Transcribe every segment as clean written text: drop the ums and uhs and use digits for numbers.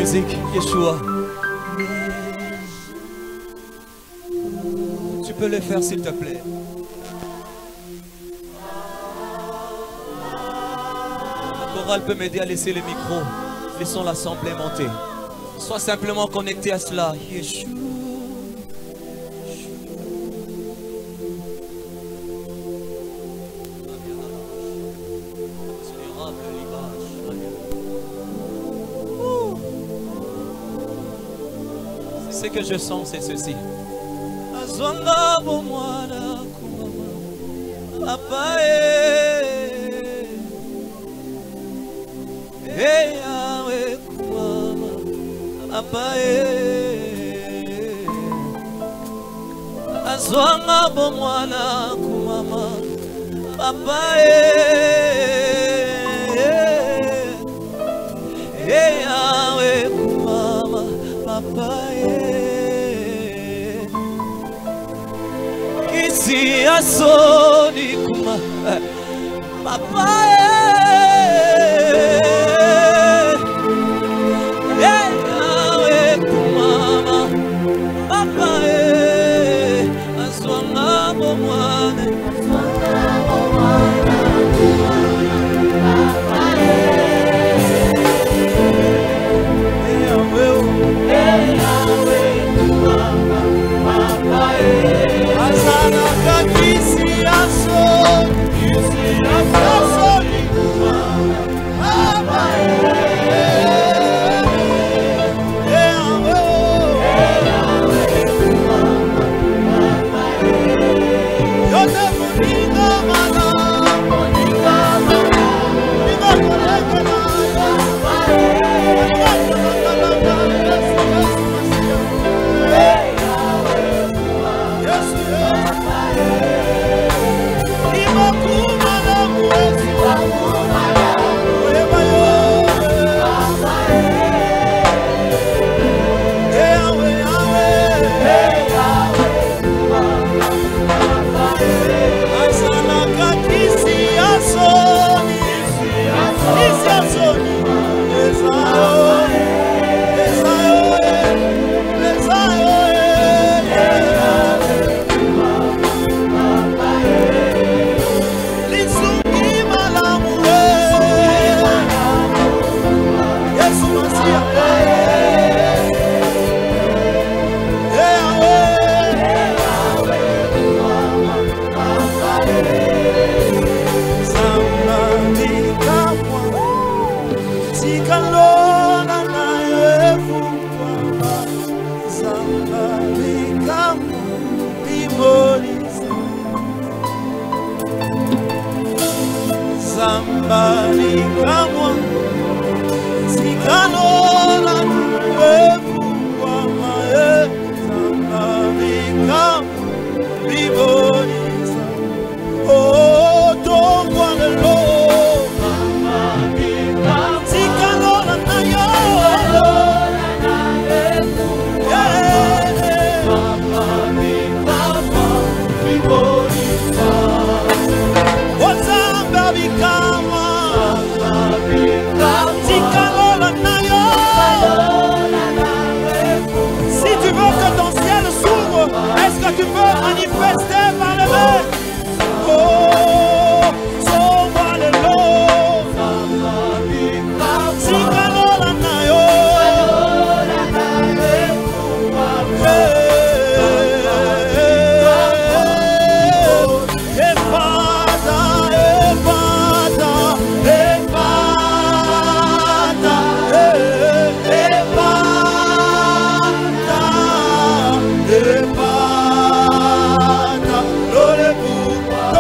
musique, Yeshua. Tu peux le faire s'il te plaît. La chorale peut m'aider à laisser le micro. Laissons l'assemblée monter. Sois simplement connecté à cela. Yeshua. Ce que je sens, c'est ceci. Azwanga bomwana kumama papa yawe kumama papa kisi asoni kuma papa yawe kumama papa azwanga bomwana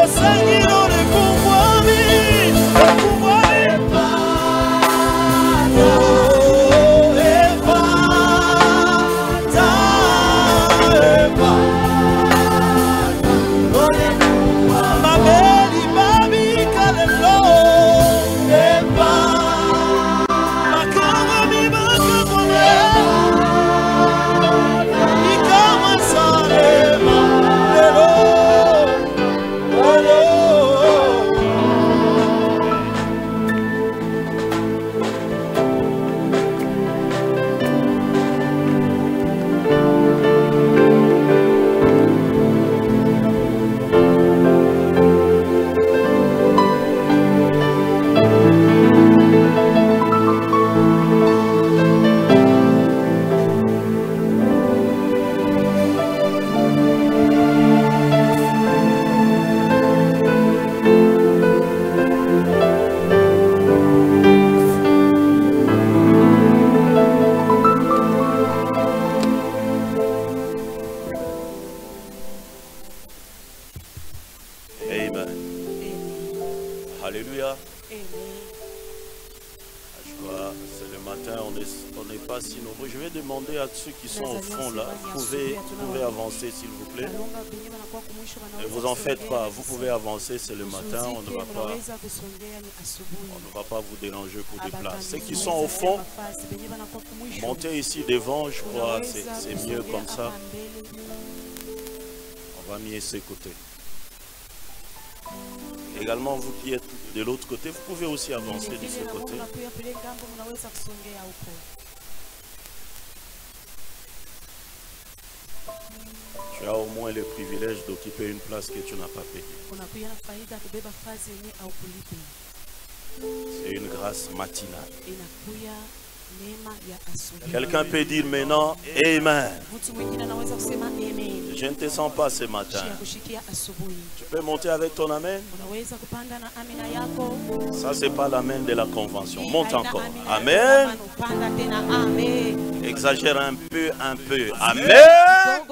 Senhor, Alléluia. Amen. Je crois c'est le matin, on n'est pas si nombreux. Je vais demander à ceux qui sont au fond là, vous pouvez avancer s'il vous plaît. Ne vous en faites pas, vous pouvez avancer, c'est le matin, on ne va pas vous déranger pour des places. Ceux qui sont au fond, montez ici devant, je crois c'est mieux comme ça. On va mieux s'écouter. Également, vous qui êtes de l'autre côté, vous pouvez aussi avancer de ce côté. Tu as au moins le privilège d'occuper une place que tu n'as pas payée. C'est une grâce matinale. Quelqu'un peut dire maintenant Amen. Je ne te sens pas ce matin. Tu peux monter avec ton Amen. Ça, c'est pas l'Amen de la convention. Monte encore. Amen. Exagère un peu. Amen.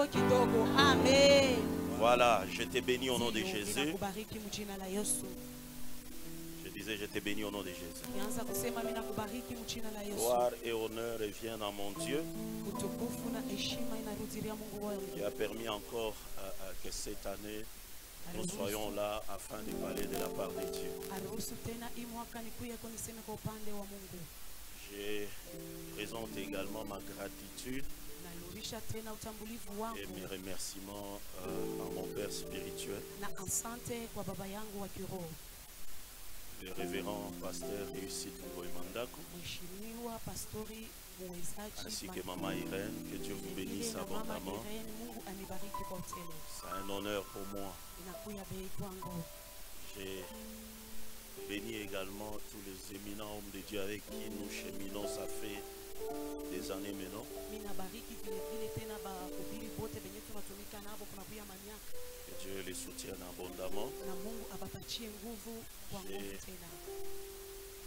Voilà, je t'ai béni au nom de Jésus. Je disais, je t'ai béni au nom de Jésus. Gloire et honneur reviennent à mon Dieu qui a permis encore que cette année nous soyons là afin de parler de la part de Dieu. Je présente également ma gratitude et mes remerciements à mon Père spirituel, le révérend pasteur Réussite Ngoïmandako, ainsi que Maman Irène, que Dieu vous bénisse abondamment. C'est un honneur pour moi. J'ai béni également tous les éminents hommes de Dieu avec qui nous cheminons, ça fait des années maintenant. Que Dieu les soutienne abondamment.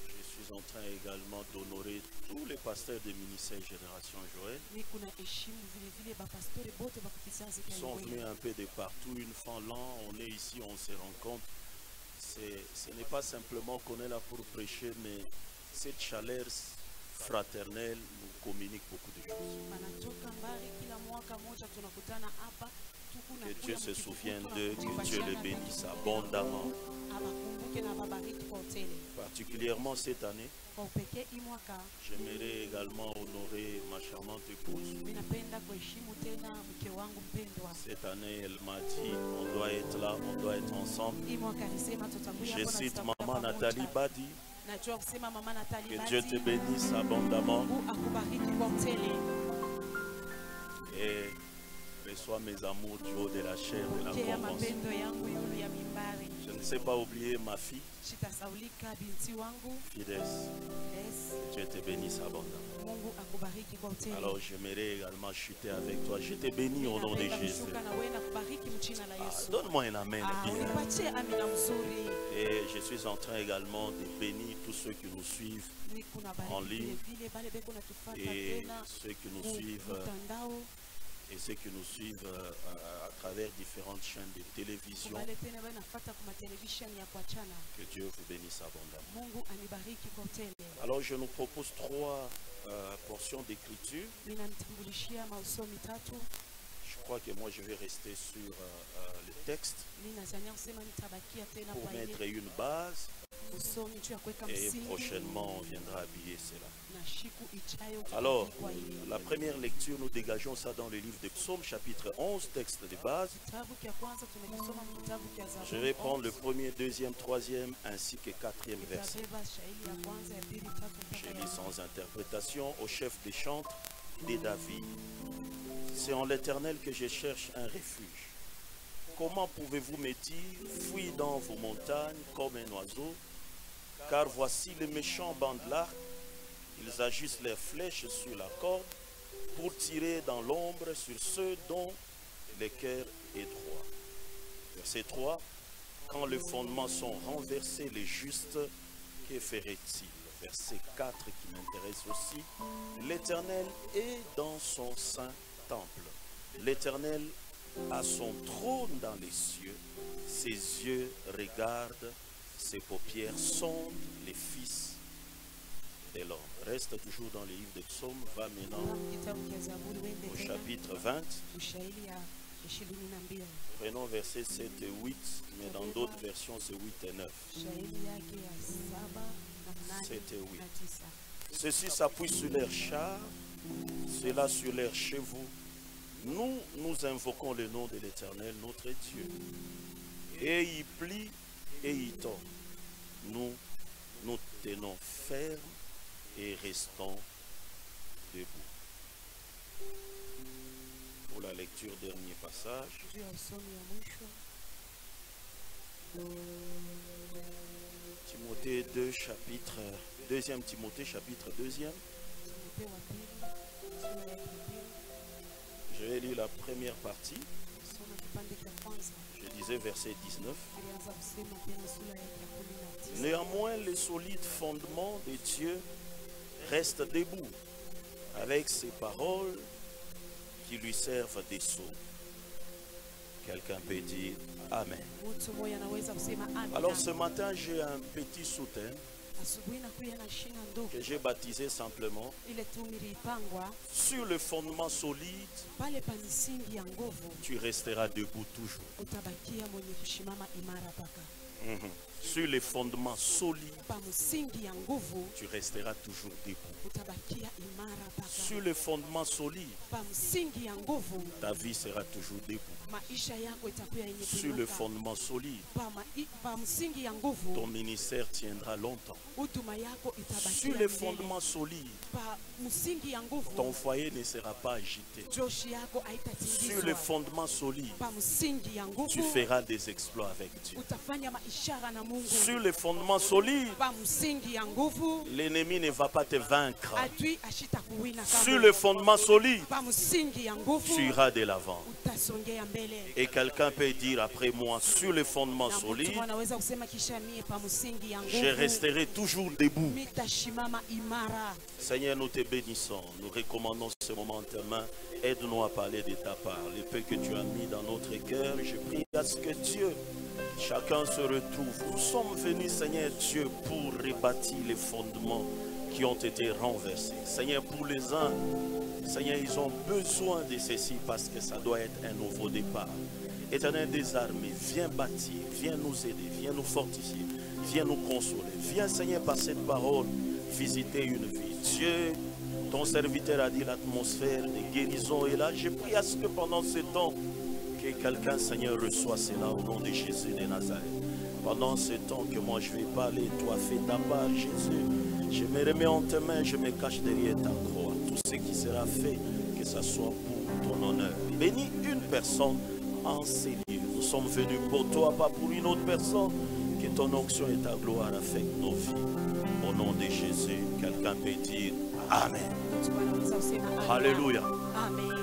Je suis en train également d'honorer tous les pasteurs des ministères Génération Joël. Ils sont venus un peu de partout, une fois l'an, on est ici, on se rencontre. Ce n'est pas simplement qu'on est là pour prêcher, mais cette chaleur fraternelle nous communique beaucoup de choses. Que Dieu se souvienne d'eux, que Dieu les bénisse abondamment. Particulièrement cette année, j'aimerais également honorer ma charmante épouse. Cette année, elle m'a dit, on doit être là, on doit être ensemble. Je cite Maman Nathalie Badi. Que Dieu te bénisse abondamment. Et reçois mes amours du haut de la chair de la convention. Je ne sais pas oublier ma fille, Fides. Que Dieu te bénisse abondamment. Alors j'aimerais également chuter avec toi. Je te bénis au nom de Jésus. Donne-moi un amen bien. Et je suis en train également de bénir tous ceux qui nous suivent en ligne et ceux qui nous suivent à travers différentes chaînes de télévision. Que Dieu vous bénisse abondamment. Alors je nous propose 3 portions d'écriture. Je crois que moi je vais rester sur le texte pour mettre une base. Et prochainement on viendra habiller cela. Alors, la première lecture, nous dégageons ça dans le livre de Psaume, chapitre 11, texte de base. Je vais prendre le 1er, 2e, 3e ainsi que 4e verset. Je lis sans interprétation au chef des chantres de David. C'est en l'Éternel que je cherche un refuge. Comment pouvez-vous me dire, fuis dans vos montagnes comme un oiseau, car voici les méchants bandent l'arc. Ils ajustent leurs flèches sur la corde pour tirer dans l'ombre sur ceux dont le cœur est droit. Verset 3. Quand les fondements sont renversés, les justes, que ferait-il? Verset 4 qui m'intéresse aussi. L'Éternel est dans son saint temple. L'Éternel a son trône dans les cieux. Ses yeux regardent ses paupières sondent les fils de l'homme. Reste toujours dans les livres des psaumes. Va maintenant au chapitre 20. Prenons versets 7 et 8, mais dans d'autres versions c'est 8 et 9. 7 et 8. Ceux-ci s'appuient sur leurs chars, ceux-là sur leurs chevaux. Nous, nous invoquons le nom de l'Éternel, notre Dieu. Et il plie et il tord. Nous, nous tenons ferme et restons debout. Pour la lecture, dernier passage. Timothée 2, chapitre 2e Timothée, chapitre 2e. Je vais lire la première partie. Je disais verset 19. Néanmoins, le solide fondement de Dieu reste debout avec ses paroles qui lui servent des sceaux. Quelqu'un peut dire Amen. Alors ce matin, j'ai un petit sous-thème que j'ai baptisé simplement sur le fondement solide, tu resteras debout toujours. Sur les fondements solides, tu resteras toujours debout. Sur les fondements solides, ta vie sera toujours debout. Sur le fondement solide, ton ministère tiendra longtemps. Sur les fondements solides, ton foyer ne sera pas agité. Sur les fondements solides, tu feras des exploits avec Dieu. Sur les fondements solides, l'ennemi ne va pas te vaincre. Sur le fondement solide, tu iras de l'avant. Et quelqu'un peut dire après moi, sur le fondement solide, je resterai toujours debout. Seigneur, nous te bénissons. Nous recommandons ce moment en tes mains. Aide-nous à parler de ta part. Les paix que tu as mis dans notre cœur, je prie à ce que Dieu, chacun se retrouve. Nous sommes venus, Seigneur Dieu, pour rebâtir les fondements qui ont été renversés. Seigneur, pour les uns, Seigneur, ils ont besoin de ceci parce que ça doit être un nouveau départ. Éternel des armées, viens bâtir, viens nous aider, viens nous fortifier, viens nous consoler. Viens, Seigneur, par cette parole, visiter une vie. Dieu, ton serviteur a dit l'atmosphère de guérison est là. Je prie à ce que pendant ce temps, que quelqu'un, Seigneur, reçoit cela au nom de Jésus de Nazareth. Pendant ce temps que moi je vais parler, toi fais ta part, Jésus. Je me remets en tes mains, je me cache derrière ta croix. Tout ce qui sera fait, que ça soit pour ton honneur. Bénis une personne en ces lieux. Nous sommes venus pour toi, pas pour une autre personne. Que ton onction et ta gloire affectent nos vies. Au nom de Jésus, quelqu'un peut dire Amen. Alléluia.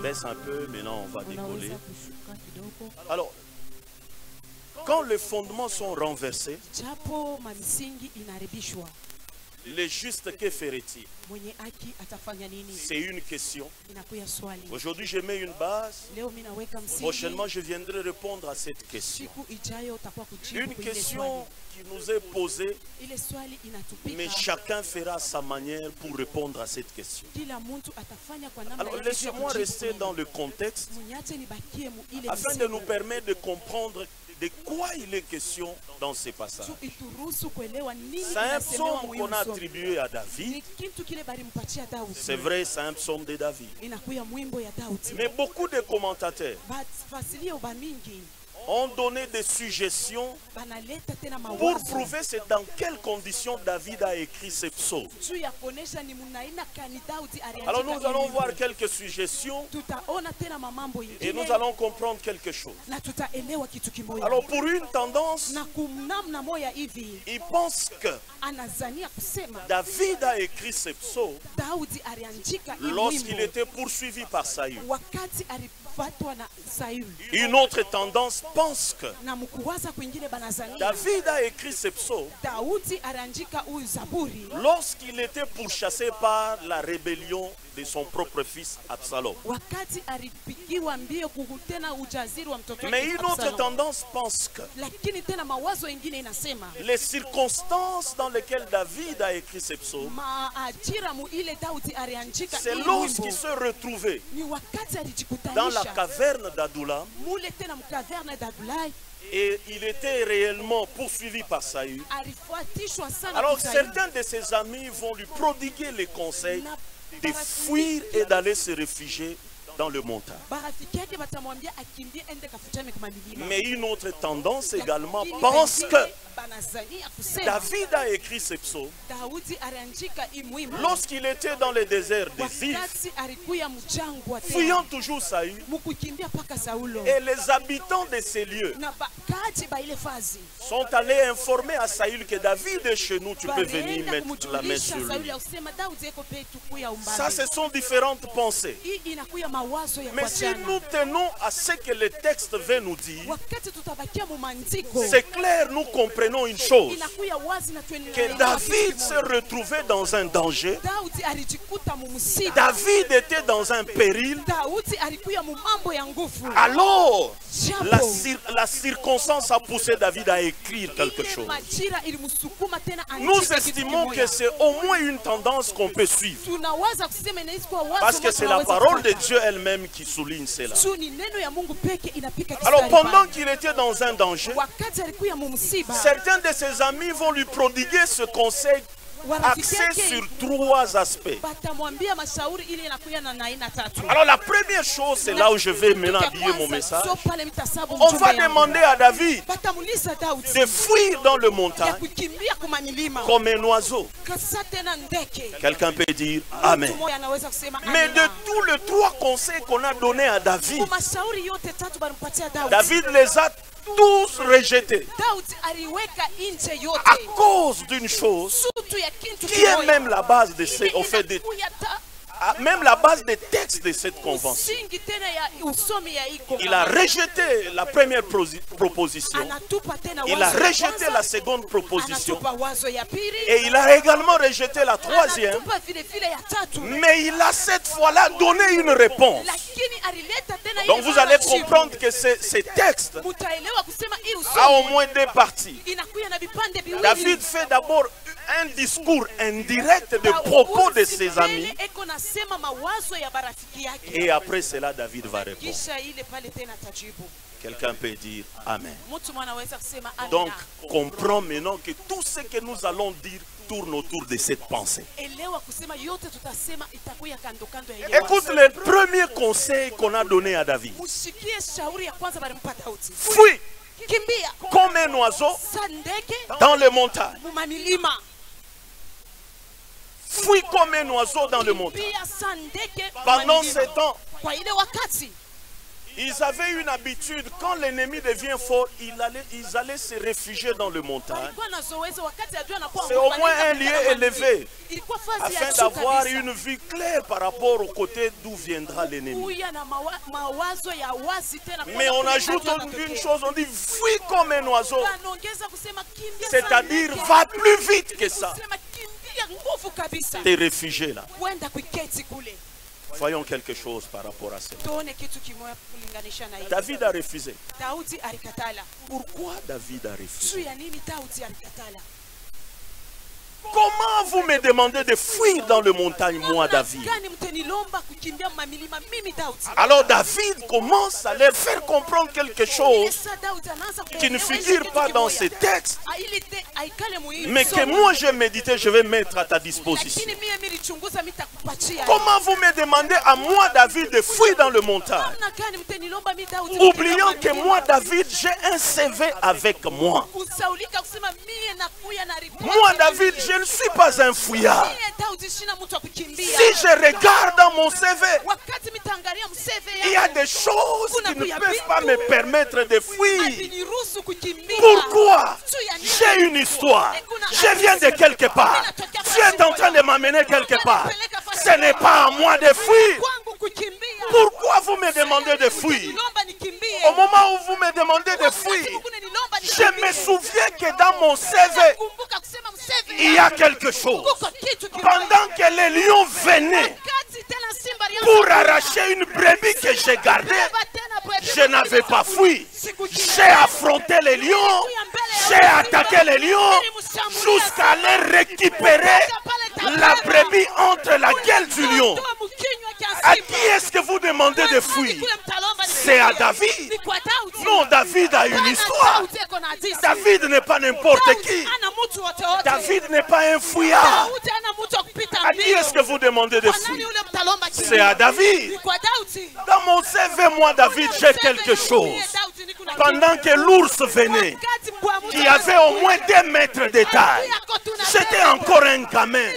Baisse un peu, maintenant on va décoller. Alors, quand les fondements sont renversés, le juste, que ferait-il? C'est une question. Aujourd'hui, je mets une base. Prochainement, je viendrai répondre à cette question. Une question qui nous est posée, mais chacun fera sa manière pour répondre à cette question. Alors, laissez-moi rester dans le contexte afin de nous permettre de comprendre de quoi il est question dans ces passages. C'est un psaume qu'on a attribué à David. C'est vrai, c'est un psaume de David. Mais beaucoup de commentateurs ont donné des suggestions pour prouver c'est dans quelles conditions David a écrit ce psaume. Alors nous allons voir quelques suggestions et nous allons comprendre quelque chose. Alors pour une tendance, il pense que David a écrit ce psaume lorsqu'il était poursuivi par Saül. Une autre tendance pense que David a écrit ce psaume lorsqu'il était pourchassé par la rébellion de son propre fils Absalom. Mais une autre tendance pense que les circonstances dans lesquelles David a écrit ces psaumes, c'est lorsqu'il se retrouvait dans la caverne d'Adullam et il était réellement poursuivi par Saül. Alors certains de ses amis vont lui prodiguer les conseils de fuir et d'aller se réfugier dans le montagne. Mais une autre tendance également pense que David a écrit ces psaumes lorsqu'il était dans le désert des Ziph, fuyant toujours Saül, et les habitants de ces lieux sont allés informer à Saül que David est chez nous, tu peux venir mettre la main sur lui. Ça, ce sont différentes pensées. Mais si nous tenons à ce que le texte veut nous dire, c'est clair, nous comprenons une chose, que David s'est retrouvé dans un danger, David était dans un péril, alors la circonstance a poussé David à écrire quelque chose. Nous estimons que c'est au moins une tendance qu'on peut suivre, parce que c'est la parole de Dieu elle-même qui souligne cela. Alors pendant qu'il était dans un danger, certains de ses amis vont lui prodiguer ce conseil axé sur 3 aspects. Alors la première chose, c'est là où je vais maintenant habiller mon message. On va demander à David de fuir dans le montagne comme un oiseau. Quelqu'un peut dire Amen. Mais de tous les 3 conseils qu'on a donnés à David, David les a tous rejetés à cause d'une chose qui est même la base de ces, même la base des textes de cette convention. Il a rejeté la première proposition, il a rejeté la seconde proposition, et il a également rejeté la troisième, mais il a cette fois-là donné une réponse. Donc vous allez comprendre que ces textes a au moins 2 parties. David fait d'abord un discours indirect de propos de ses amis, et après cela David va répondre. Quelqu'un peut dire Amen. Donc comprends maintenant que tout ce que nous allons dire tourne autour de cette pensée. Écoute le premier conseil qu'on a donné à David. Fuis comme un oiseau dans les montagnes. Fuis comme un oiseau dans le montagne. Pendant ce temps, ils avaient une habitude, quand l'ennemi devient fort, ils allaient se réfugier dans le montagne. C'est au moins un lieu élevé, afin d'avoir une vue claire par rapport au côté d'où viendra l'ennemi. Mais on ajoute une chose, on dit fuis comme un oiseau, c'est-à-dire va plus vite que ça. T'es réfugié là. Voyons quelque chose par rapport à cela. David a refusé. Pourquoi David a refusé? Comment vous me demandez de fuir dans le montagne, moi David? Alors David commence à leur faire comprendre quelque chose qui ne figure pas dans ces textes, mais que moi j'ai médité, je vais mettre à ta disposition. Comment vous me demandez à moi David de fuir dans le montagne, oubliant que moi David j'ai un CV avec moi. Moi David je ne suis pas un fouillard. Si je regarde dans mon CV, il y a des choses qui ne peuvent pas me permettre de fuir. Pourquoi? J'ai une histoire. Je viens de quelque part. Tu es en train de m'amener quelque part. Ce n'est pas à moi de fuir. Pourquoi vous me demandez de fuir? Au moment où vous me demandez de fuir, je me souviens que dans mon CV, il y a quelque chose. Pendant que les lions venaient Pour arracher une brebis que j'ai gardée, je n'avais pas fui. J'ai affronté les lions, j'ai attaqué les lions jusqu'à aller récupérer la brebis entre la gueule du lion. À qui est-ce que vous demandez de fuir? C'est à David. Non, David a une histoire. David n'est pas n'importe qui. David n'est pas un fouillard. À qui est-ce que vous demandez de fuir? C'est à David. Dans mon CV, moi, David, j'ai quelque chose. Pendant que l'ours venait, qui avait au moins 2 mètres de taille, j'étais encore un gamin.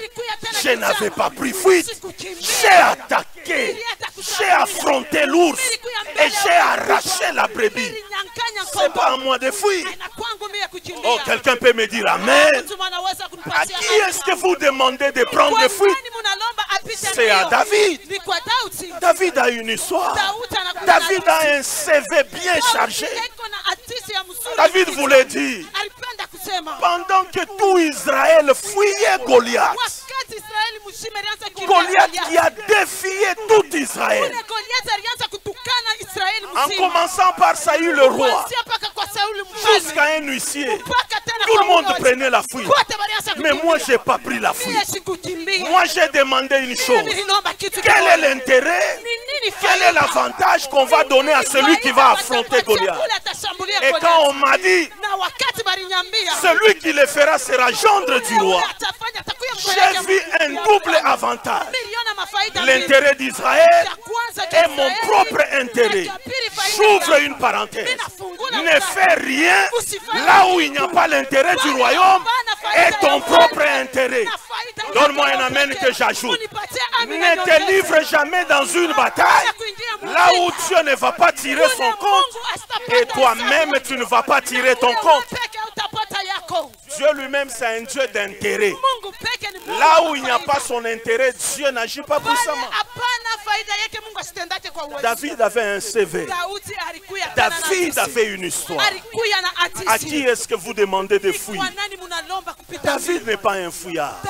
Je n'avais pas pris fuite. J'ai attaqué. J'ai affronté l'ours. Et j'ai arraché la brebis. C'est pas à moi de fuir. Oh, quelqu'un peut me dire amen. À qui est-ce que vous demandez de prendre le fuite? C'est à David. David a une histoire. David a un CV bien chargé. David voulait dire, pendant que tout Israël fuyait Goliath, Goliath qui a défié tout Israël, en commençant par Saül le roi, jusqu'à un huissier, tout le monde prenait la fuite. Mais moi, je n'ai pas pris la fuite. Moi, j'ai demandé une chose. Quel est l'intérêt? Quel est l'avantage qu'on va donner à celui qui va affronter Goliath? Et quand on m'a dit, celui qui le fera sera gendre du roi, j'ai vu un double avantage. L'intérêt d'Israël et mon propre intérêt. J'ouvre une parenthèse. Ne fais rien là où il n'y a pas l'intérêt du royaume et ton propre intérêt. Donne-moi un amen que j'ajoute. Ne te livre jamais dans une bataille là où Dieu ne va pas tirer son compte et toi-même tu ne vas pas tirer ton compte. Dieu lui-même c'est un Dieu d'intérêt. Là où il n'y a pas son intérêt, Dieu n'agit pas puissamment. David avait un CV. David avait une histoire. À qui est-ce que vous demandez de fuir? David n'est pas un fouillard.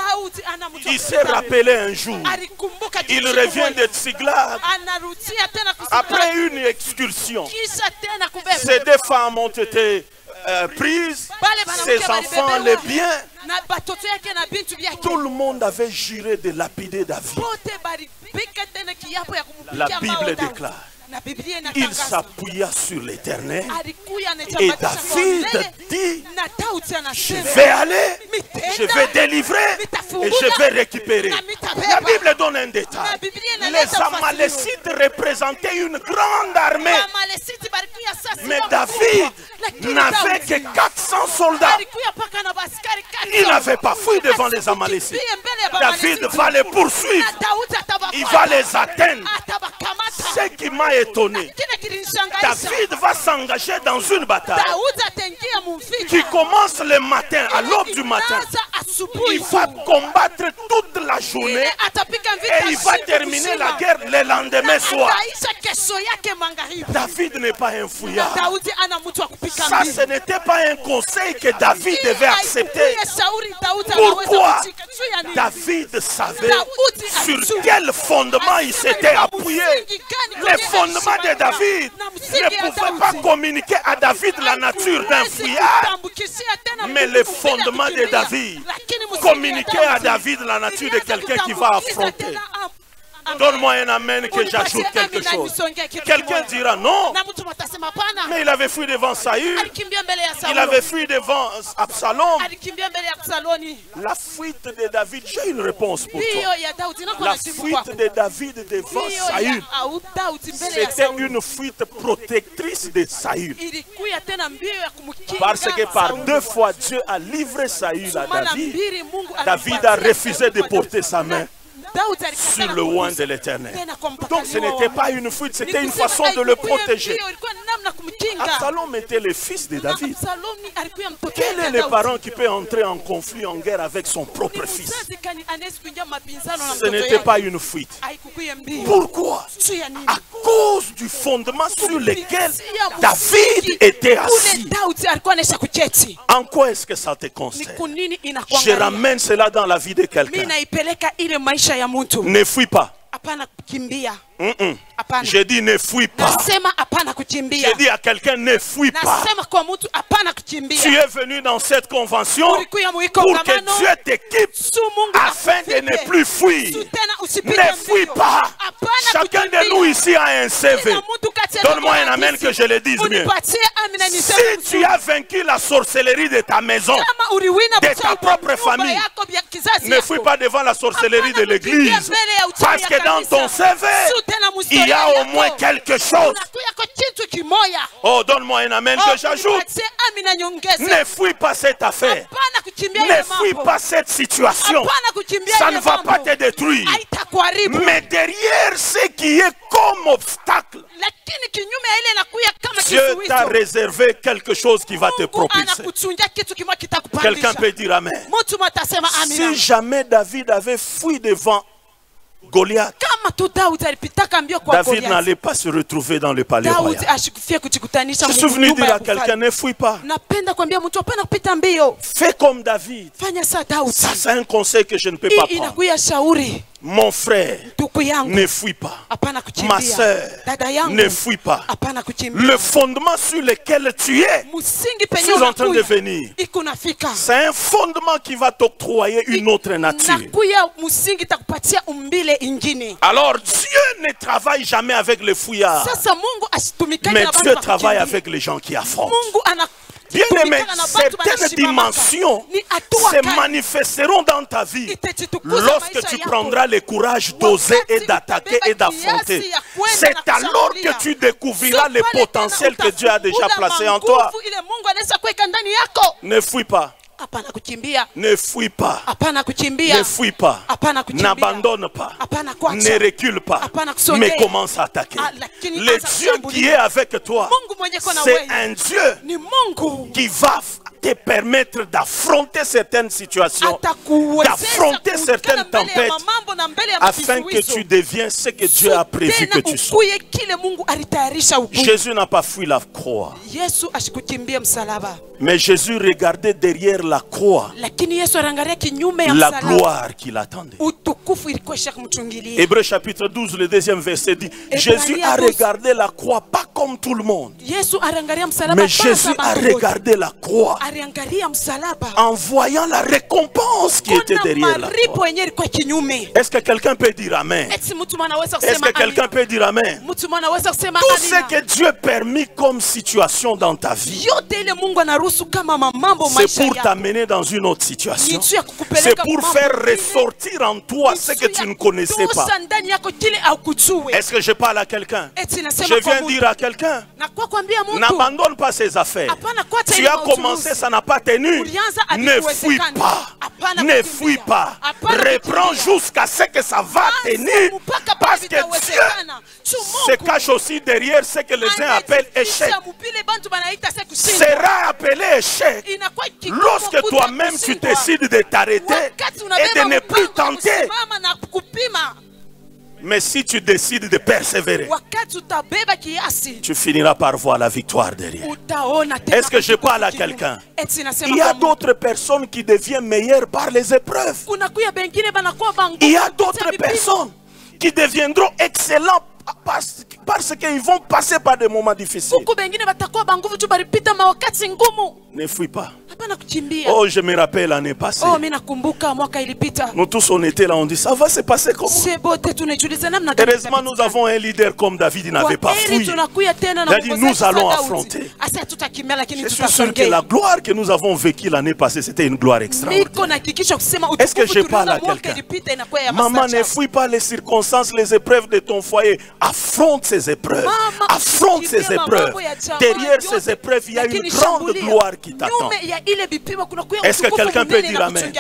Il s'est rappelé un jour. Il revient de Tsiglag après une excursion. Ces 2 femmes ont été prises, ses enfants, les biens. Tout le monde avait juré de lapider David. La Bible déclare, il s'appuya sur l'Éternel et David dit, je vais aller, je vais délivrer et je vais récupérer. La Bible donne un détail. Les Amalécites représentaient une grande armée, mais David n'avait que 400 soldats. Il n'avait pas fui devant les Amalécites. David va les poursuivre. Il va les atteindre. Ce qui m'a étonné, David va s'engager dans une bataille qui commence le matin, à l'aube du matin. Il va combattre toute la journée et il va terminer la guerre le lendemain soir. David n'est pas un fouillard. Ça, ce n'était pas un conseil que David devait accepter. Pourquoi? David savait sur quel fondement il s'était appuyé. Les fondements de David ne pouvaient pas communiquer à David la nature d'un fouillard. Mais les fondements de David communiquaient à David la nature de quelqu'un qui va affronter. Donne-moi un amen que j'ajoute quelque chose. Quelqu'un dira non. Mais il avait fui devant Saül. Il avait fui devant Absalom. La fuite de David, j'ai une réponse pour toi. La fuite de David devant Saül, c'était une fuite protectrice de Saül. Parce que par 2 fois, Dieu a livré Saül à David. David a refusé de porter sa main sur le oint de l'Éternel. Donc ce n'était pas une fuite, c'était une façon de le protéger. Absalom était le fils de David. Quel est le parent qui peut entrer en conflit, en guerre avec son propre fils? Ce n'était pas une fuite. Pourquoi? À cause du fondement sur lequel David était assis. En quoi est-ce que ça te concerne? Je ramène cela dans la vie de quelqu'un. Ne fuis pas. Apana kukimbia. J'ai dit ne fuis pas. Nasema apana kukimbia. J'ai dit à quelqu'un ne fuis pas. Nasema kwa mtu apana kukimbia. Tu es venu dans cette convention pour que Dieu t'équipe afin de ne plus fuir. Ne fuis pas. Chacun de nous ici a un CV. Donne-moi un amen que je le dise mieux. Si tu as vaincu la sorcellerie de ta maison, de ta propre famille, ne fuis pas devant la sorcellerie de l'église. Parce que dans ton CV, il y a au moins quelque chose. Oh, donne-moi un amen que j'ajoute. Ne fuis pas cette affaire. Ne fuis pas cette situation. Ça ne va pas te détruire. Mais derrière ce qui est comme obstacle, Dieu t'a réservé quelque chose qui va te propulser. Quelqu'un peut dire amen. Si jamais David avait fui devant Goliath, David n'allait pas se retrouver dans le palais royal. Je suis venu dire à quelqu'un, ne fuis pas. Fais comme David. Ça, c'est un conseil que je ne peux pas prendre. Mon frère, ne fuis pas. Ma soeur, ne fuis pas. Le fondement sur lequel tu es, je suis en train de venir. C'est un fondement qui va t'octroyer une autre nature. Alors Dieu ne travaille jamais avec les fouillards, mais Dieu travaille avec les gens qui affrontent. Bien aimé, certaines dimensions se manifesteront dans ta vie lorsque tu prendras le courage d'oser et d'attaquer et d'affronter. C'est alors que tu découvriras le potentiel que Dieu a déjà placé en toi. Ne fuis pas. Ne fuis pas. Ne fuis pas. N'abandonne pas. Ne recule pas. Mais commence à attaquer. Le Dieu qui est avec toi, c'est un Dieu qui va te permettre d'affronter certaines situations, d'affronter certaines tempêtes, afin que tu deviennes ce que Dieu a prévu que tu sois. Jésus n'a pas fui la croix, mais Jésus regardait derrière la croix la gloire qui l'attendait. Hébreux chapitre 12, le deuxième verset dit, Jésus a regardé la croix pas comme tout le monde, mais Jésus a regardé la croix en voyant la récompense qui était derrière la croix. Est-ce que quelqu'un peut dire amen? Est-ce que quelqu'un peut dire amen? Tout ce que Dieu a permis comme situation dans ta vie, c'est pour t'amener dans une autre situation. C'est pour faire ressortir en toi ce que tu ne connaissais pas. Est-ce que je parle à quelqu'un? Je viens dire à quelqu'un, n'abandonne pas ses affaires. Tu as commencé, ça n'a pas tenu. Ne fuis pas. Ne fuis pas. Reprends jusqu'à ce que ça va tenir. Parce que Dieu se cache aussi derrière ce que les gens appellent échec. Sera appelé échec lorsque toi-même tu décides de t'arrêter et de ne plus tenter. Mais si tu décides de persévérer, tu finiras par voir la victoire derrière. Est-ce que je parle à quelqu'un? Il y a d'autres personnes qui deviennent meilleures par les épreuves. Il y a d'autres personnes qui deviendront excellents parce qu'ils vont passer par des moments difficiles. Ne fuis pas. Oh, je me rappelle l'année passée. Nous tous on était là, on dit ça va se passer comment? Heureusement nous avons un leader comme David, il n'avait pas fui. Il a dit nous allons affronter. Je suis sûr que la gloire que nous avons vécue l'année passée, c'était une gloire extraordinaire. Est-ce que je parle à quelqu'un? Maman, ne fuis pas les circonstances, les épreuves de ton foyer. Affronte ces épreuves. Affronte ces épreuves. Derrière ces épreuves, il y a une grande gloire qui t'attend. Est-ce que quelqu'un peut dire amen?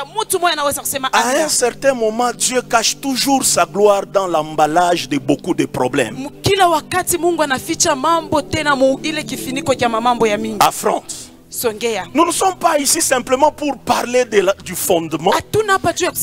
À un certain moment, Dieu cache toujours sa gloire dans l'emballage de beaucoup de problèmes. Affronte. Nous ne sommes pas ici simplement pour parler du fondement,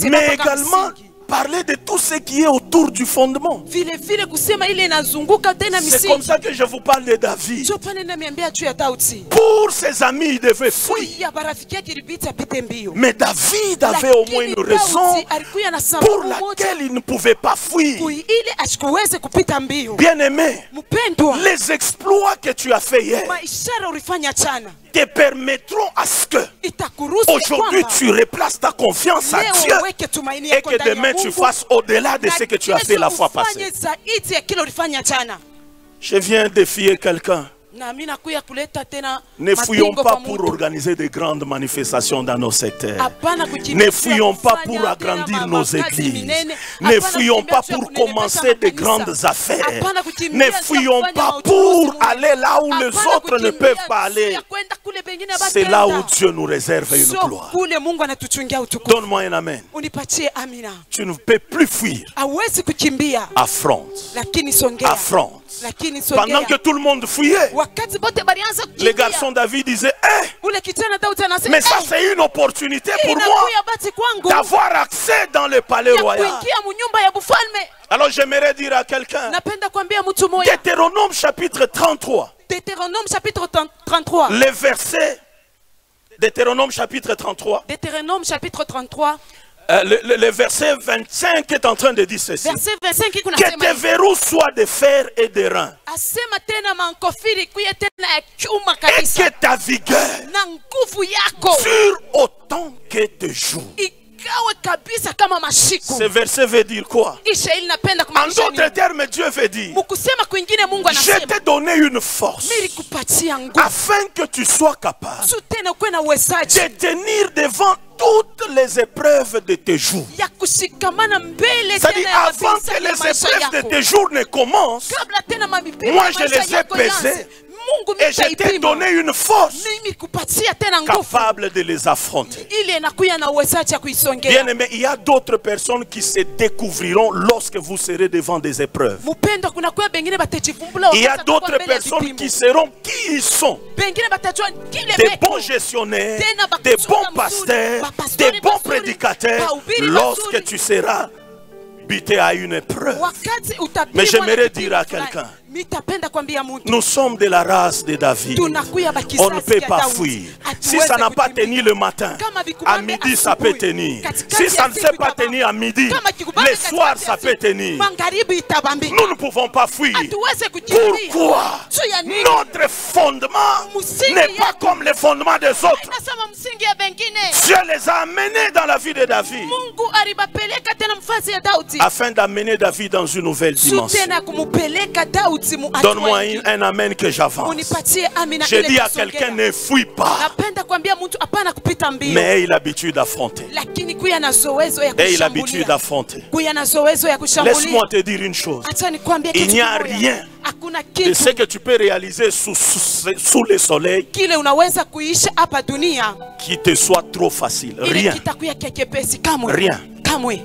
mais également parler de tout ce qui est autour du fondement. vile vile kusema ile inazunguka tena C'est comme misingi. ça que je vous parle de David. Ndio pale namiambia juu ya Daudi. Pour ses amis, il devait fuir. Ya barafiki yake ilibidi apite mbio. Mais David avait au moins une raison alikuwa na pour sababu moja laquelle il ne pouvait pas fuir. ile asikuweze kupita mbio. Bien-aimé, Mpendwa, les exploits que tu as fait hier maishara ulifanya jana te permettront à ce que itakuruhusu aujourd'hui kwamba tu replaces ta confiance à Dieu leo uweke tumaini et yako que ndani ya demain tu Mungu, fasses au-delà de na ce que tu as fait la fois passée. ufanye zaidi ya kile ulifanya jana. Je viens défier quelqu'un. Na mimi nakuya kuleta tena Ne fouillons mapingo pas kwa pour mtu. organiser de grandes manifestations dans nos secteurs. Hapana kukimbia Ne fouillons pas kufanya pour tena agrandir nos makazi églises. minene. Ne Hapana fouillons kukimbia pas juu ya pour kunenepesha commencer de makanisa. grandes affaires. Hapana kukimbia Ne juu ya fouillons kufanya pas mautukufu pour Mungu. aller là où les Hapana autres ne kukimbia peuvent pas juu ya aller. kwenda kule pengine C'est là où bakenda. Dieu nous réserve une So gloire. kule Mungu anatuchungia utukufu. Donne-moi un amen. Unipatie amina. Tu ne peux plus fuir. Hawezi kukimbia Affronte. lakini songea. Affronte. Lakini Pendant songea. que tout le monde fuyait, Wakati bote balianza les kukimbia. garçons David disaient, eh, Ule kijana Daudi anasema, mais ça c'est une opportunité pour moi inakuya bati kwangu d'avoir accès dans le palais ya royal. kuingia munyumba ya bufalme. Alors j'aimerais dire à quelqu'un, Napenda kuambia mtu moja. Deutéronome chapitre 33, Deutéronome chapitre 33. les versets, Deutéronome chapitre 33, Deutéronome chapitre 33. le verset 25 est en train de dire ceci. Verset 25 Que kunasema tes verrous soient de fer et de rein, asema tena mankofiri kuye tena ya chuma et kabisa que ta vigueur na nguvu yako dure autant que tes jours. ikawe kabisa kama mashiku. Ce verset veut dire quoi? Isha ili napenda En kumaanisha d'autres nini? termes, Dieu veut dire, Mukusema kwingine Mungu je anasema t'ai donné une force mimi kupatia nguvu afin que tu sois capable su tena kuwe na uwezaji de tenir devant toutes les épreuves de tes jours. ya kushikamana mbele C'est-à-dire, tena ya avant mabisa que ya les maisha épreuves de yako. tes jours ne commencent, Kabla tena mabibili moi ya je maisha les ai yako pesés ianze, Mungu et je t'ai nitaipima. donné une force Mimi kupatia tena nguvu capable de les affronter. ile inakuya na uwezaji ya kuisongea. Bien aimé, il y a d'autres personnes qui se découvriront lorsque vous serez devant des épreuves. Mupendo kuna kuya bengine batajivumbula Il y a wakati watakuwa d'autres mbele ya personnes vipimo. qui seront qui ils sont. Bengine batajua kile Des beko. bons gestionnaires, Tena des bakachunga bons mzuri, pasteurs, bapastori des bons bazuri, prédicateurs, bahubiri lorsque bazuri. tu seras buté à une épreuve. Wakati utapimwa Mais j'aimerais na kipimo dire à fulani, quelqu'un, mitapenda kwambia mtu nous sommes de la race de David. tunakuya On ne bakizazi peut ya pas Daudi. fuir. Si Hatuwezi ça n'a pas kukimbia. tenu le matin, Kama à vikubambe midi ça peut asubuhi, tenir. katikati Si ya ça ne siku sait pas itabamba. tenir à midi, Kama kikubambe le soir katikati ça ya peut siku, tenir. magharibi itabambika. Nous ne pouvons pas fuir. Hatuwezi kukimbia. Pourquoi? Juu ya nini? Notre fondement Msingi n'est pas yetu. comme les fondements des autres. Nasema msingi ya bengine Dieu les a amenés dans la vie de David Mungu alibapeleka tena mfazi ya Daudi afin d'amener David dans une nouvelle su dimension. tena kumupeleka Daudi mu hatua Donne-moi ingine. un amen que j'avance. Unipatie amina Je ile dis à tusongea. quelqu'un, ne fuis pas, Napenda kuambia mtu hapana kupita mbio, mais aie l'habitude d'affronter. lakini kuya na zoezo ya Aie l'habitude kushambulia. d'affronter. Kuya na zoezo ya kushambulia. Laisse-moi te dire une chose. Acha nikwambie Il kitu n'y a kimoja. rien Hakuna de kitu ce que tu peux réaliser sous le soleil kile unaweza kuisha hapa dunia qui te soit trop facile. ile Rien. kitakuya kekepesi kamwe. Rien. Kamwe.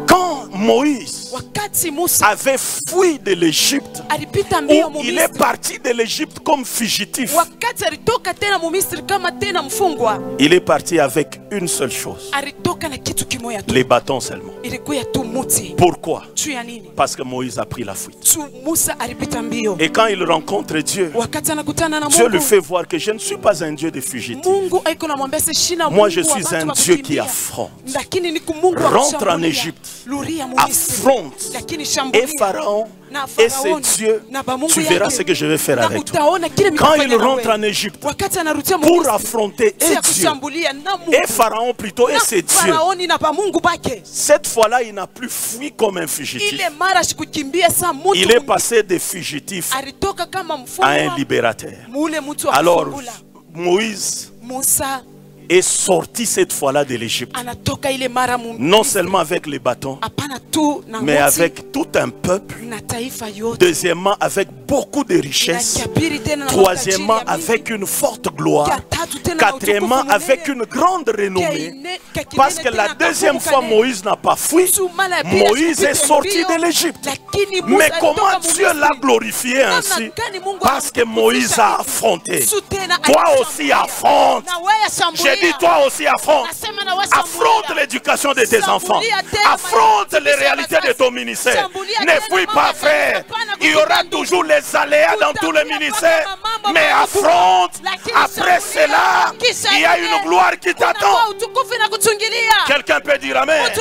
Quand Moïse Wakati Musa avait fui de l'Égypte, alipita mbio où mu il est Misri, parti de l'Égypte comme fugitif, wakati alitoka tena mu Misri kama tena mfungwa, il est parti avec une seule chose, alitoka na kitu kimoja tu, les bâtons seulement. ilikuya tu muti. Pourquoi? Juu ya nini? Parce que Moïse a pris la fuite. Tu Musa alipita mbio. Et quand il rencontre Dieu, Wakati anakutana na Dieu lui Mungu, fait voir que je ne suis pas un Dieu de fugitif. Mungu aiko namwambia shina Mungu Moi, je wa suis watu un wa Dieu qui kukimbia. affronte. Lakini ni Mungu wa Rentre en kushambulia. Égypte. Luria mu Misri. Affronte. Lakini Et shambulia. Pharaon Na et Faraoni, ses dieux, na bamungu tu verras yake. ce que je vais faire Na avec toi. utaona kile Quand nitafanya il na rentre wewe. en Égypte Wakati anarudia mu pour Misri, affronter si ya et Dieu, kushambulia na Mungu. et Pharaon plutôt et Na ses dieux, Faraoni na bamungu bake. cette fois-là, il n'a plus fui comme un fugitif. Ile mara shikukimbia sa mtu. Il est passé de fugitif alitoka kama à un mfungwa. libérateur. Mule mtu wa Alors, kufungula. Moïse Musa est sorti cette fois-là de l'Égypte. anatoka ile mara mu Non seulement avec les bâtons, hapana tu na mais ngoti, avec tout un peuple. na taifa yote. Deuxièmement, avec beaucoup de Na richesses. kia pili tena na Troisièmement, matajiri ya mingi. avec une forte gloire. Kia tatu Quatrièmement, avec une grande renommée. Parce que la deuxième fois, Moïse n'a pas fui. Moïse est sorti de l'Égypte. Mais comment Dieu l'a glorifié ainsi? Parce que Moïse a affronté. Toi aussi affronte. J'ai dit toi aussi affronte. Affronte l'éducation de tes enfants. Affronte les réalités de ton ministère. Ne fuis pas, frère. Il y aura toujours les aléas dans tous les ministères. Mais affronte. Après cela, il y a une gloire qui t'attend. Quelqu'un peut dire amen.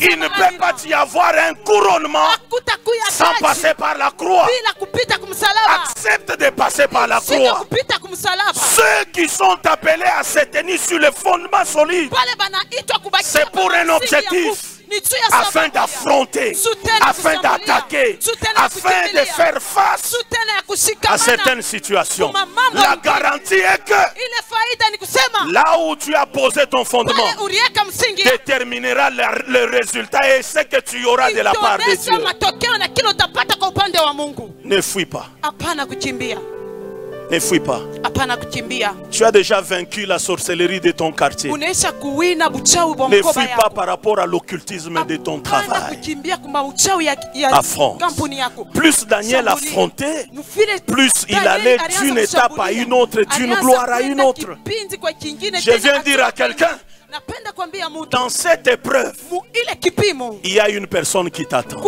Il ne peut pas y avoir un couronnement sans passer par la croix. Accepte de passer par la croix. Ceux qui sont appelés à se tenir sur le fondement solide, c'est pour un objectif. Afin d'affronter, afin d'attaquer, afin de faire face à certaines situations. La garantie est que là où tu as posé ton fondement déterminera le résultat et ce que tu auras de la part de Dieu. Ne fuis pas. Ne fuis pas. Tu as déjà vaincu la sorcellerie de ton quartier. Ne fuis pas par rapport à l'occultisme de ton travail. Affronte. Plus Daniel affrontait, plus il allait d'une étape à une autre, d'une gloire à une autre. Je viens dire à quelqu'un, dans cette épreuve, il y a une personne qui t'attend.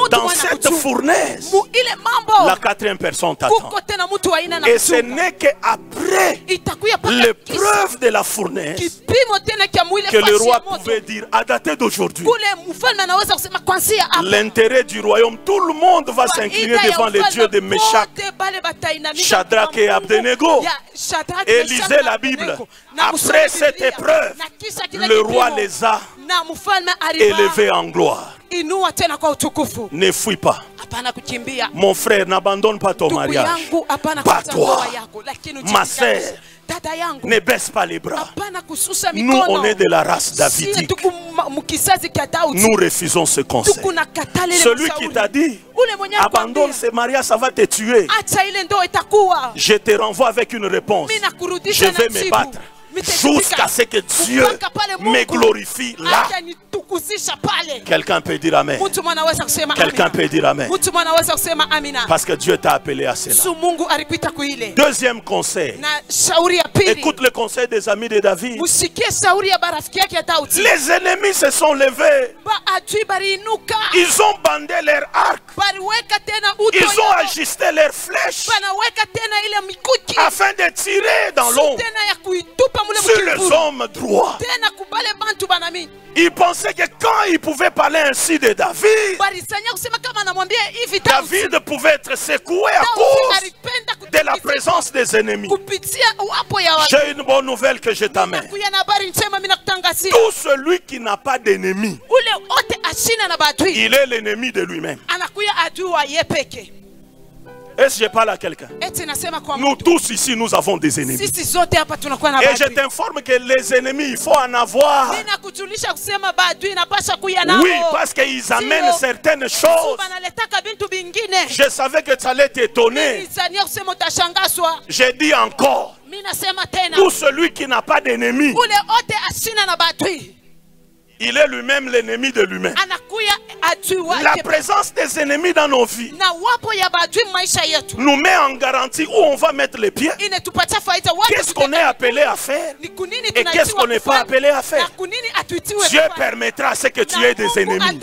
Dans cette fournaise, la quatrième personne t'attend. Et ce n'est qu'après l'épreuve de la fournaise que le roi pouvait dire, à dater d'aujourd'hui, l'intérêt du royaume, tout le monde va s'incliner devant les dieux de Meshach, Shadrach et Abednego. Et lisez la Bible. Après cette épreuve, le roi les a élevés en gloire. Ne fuis pas. Mon frère, n'abandonne pas ton mariage. Pas toi. Ma sœur, ne baisse pas les bras. Nous, on est de la race davidique. Nous refusons ce conseil. Celui qui t'a dit, abandonne ce mariage, ça va te tuer. Je te renvoie avec une réponse. Je vais me battre jusqu'à ce que Dieu me glorifie là. Quelqu'un peut dire amen. Quelqu'un peut dire amen. Parce que Dieu t'a appelé à cela. Deuxième conseil. Écoute le conseil des amis de David. Les ennemis se sont levés. Ils ont bandé leur arc. Ils ont ajusté leurs flèches afin de tirer dans l'ombre sur les hommes droits. Ils pensaient que quand ils pouvaient parler ainsi de David, David pouvait être secoué à cause de la présence des ennemis. J'ai une bonne nouvelle que je t'amène. Tout celui qui n'a pas d'ennemi, il est l'ennemi de lui-même. Est-ce que je parle à quelqu'un? Nous tous ici, nous avons des ennemis. Et je t'informe que les ennemis, il faut en avoir. Oui, parce qu'ils amènent certaines choses. Je savais que ça allait t'étonner. J'ai dit encore, tout celui qui n'a pas d'ennemi, il est lui-même l'ennemi de lui-même. La présence des ennemis dans nos vies nous met en garantie où on va mettre les pieds. Qu'est-ce qu'on est appelé à faire et qu'est-ce qu'on n'est pas appelé à faire. Dieu permettra à ce que tu aies des ennemis.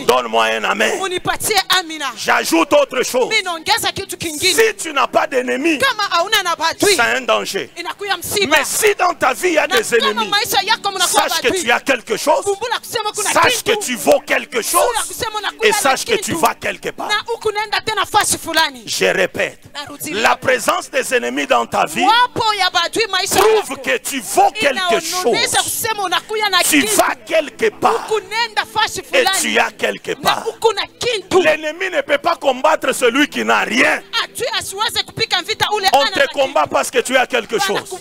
Donne-moi un amen. J'ajoute autre chose. Si tu n'as pas d'ennemis, c'est un danger. Mais si dans ta vie il y a des ennemis, sache que tu as quelque chose, sache que tu vaux quelque chose et sache que tu vas quelque part. Je répète, la présence des ennemis dans ta vie prouve que tu vaux quelque chose. Tu vas quelque part et tu as quelque part. L'ennemi ne peut pas combattre celui qui n'a rien. On te combat parce que tu as quelque chose.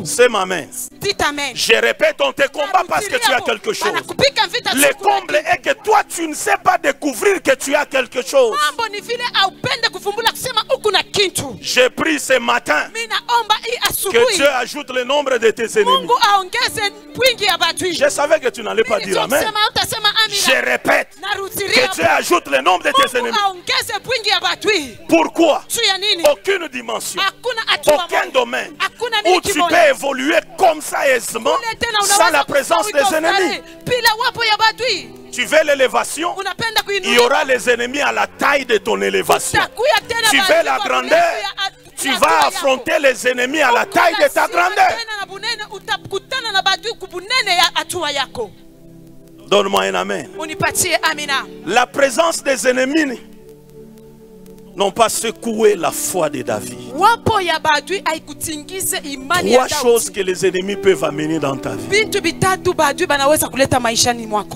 C'est ma main. Dites amen. Je répète, on te combat parce que tu as quelque chose. Le comble est que toi, tu ne sais pas découvrir que tu as quelque chose. J'ai pris ce matin que Dieu ajoute le nombre de tes ennemis. Je savais que tu n'allais pas dire amen. Je répète que Dieu ajoute le nombre de tes ennemis. Pourquoi? Aucune dimension, aucun domaine où tu peux évoluer comme ça aisément sans la présence des ennemis. Tu veux l'élévation, il y aura les ennemis à la taille de ton élévation. Tu veux la grandeur, tu vas affronter les ennemis à la taille de ta grandeur. Donne-moi un amen. La présence des ennemis n'ont pas secoué la foi de David. Trois choses que les ennemis peuvent amener dans ta vie.